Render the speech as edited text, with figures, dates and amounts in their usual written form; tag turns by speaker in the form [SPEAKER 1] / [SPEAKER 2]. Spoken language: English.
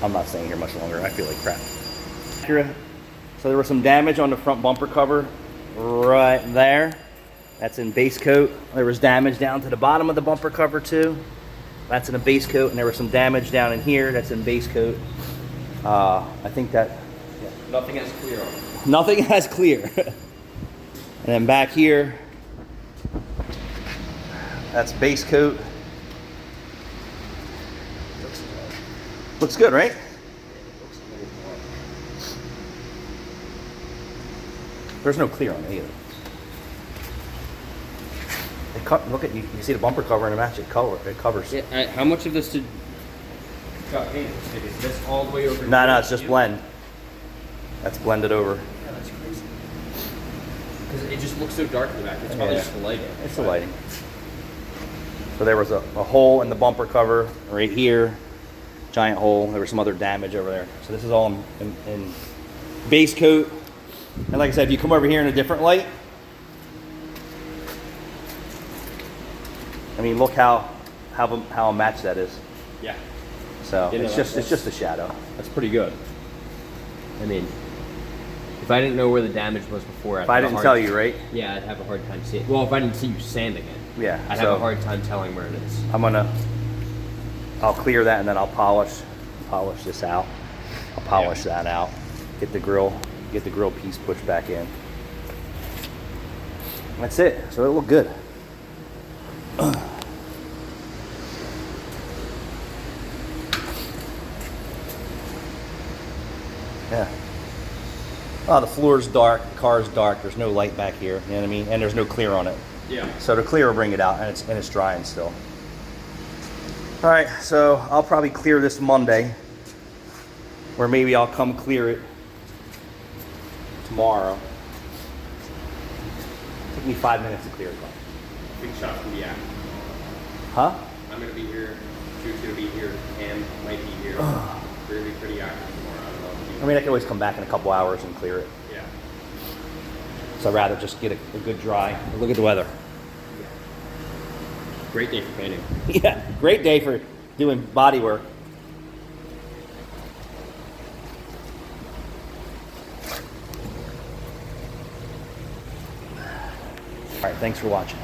[SPEAKER 1] I'm not staying here much longer. I feel like crap. Acura. So there was some damage on the front bumper cover right there. That's in base coat. There was damage down to the bottom of the bumper cover too. That's in a base coat, and there was some damage down in here. That's in base coat. I think that...
[SPEAKER 2] Yeah. Nothing has clear on it.
[SPEAKER 1] Nothing has clear. And then back here, that's base coat. Looks good, right? There's no clear on it either. Look at you see the bumper cover and the match it covers.
[SPEAKER 2] Yeah, how much of this did got painted? Is this all the way over?
[SPEAKER 1] No, it's just blend. That's blended over.
[SPEAKER 2] Yeah, that's crazy. Because it just looks so dark in the back. It's probably just the lighting. It's
[SPEAKER 1] the lighting. So there was a hole in the bumper cover right here, giant hole. There was some other damage over there. So this is all in base coat. And like I said, if you come over here in a different light, I mean, look how a match that is.
[SPEAKER 2] Yeah.
[SPEAKER 1] So it's just a shadow.
[SPEAKER 2] That's pretty good. I mean, if I didn't know where the damage was before,
[SPEAKER 1] if I didn't tell you, right?
[SPEAKER 2] Yeah, I'd have a hard time seeing it. Well, if I didn't see you sanding it,
[SPEAKER 1] yeah,
[SPEAKER 2] I'd have a hard time telling where it is.
[SPEAKER 1] I'll clear that and then I'll polish this out. I'll polish that out. Get the grill piece pushed back in. That's it. So it'll look good. Yeah. Oh, the floor's dark, the car's dark, there's no light back here, you know what I mean? And there's no clear on it.
[SPEAKER 2] Yeah.
[SPEAKER 1] So the clear will bring it out, and it's drying still. All right, so I'll probably clear this Monday, or maybe I'll come clear it tomorrow. Took me 5 minutes to clear it.
[SPEAKER 2] Big shot from the app.
[SPEAKER 1] Huh?
[SPEAKER 2] I'm gonna be here. Drew's gonna be here. Cam might be here. We're gonna be pretty active tomorrow. I don't know.
[SPEAKER 1] I mean, I can always come back in a couple hours and clear it.
[SPEAKER 2] Yeah.
[SPEAKER 1] So I'd rather just get a good dry. Look at the weather.
[SPEAKER 2] Yeah. Great day for painting.
[SPEAKER 1] Yeah, great day for doing body work. All right, thanks for watching.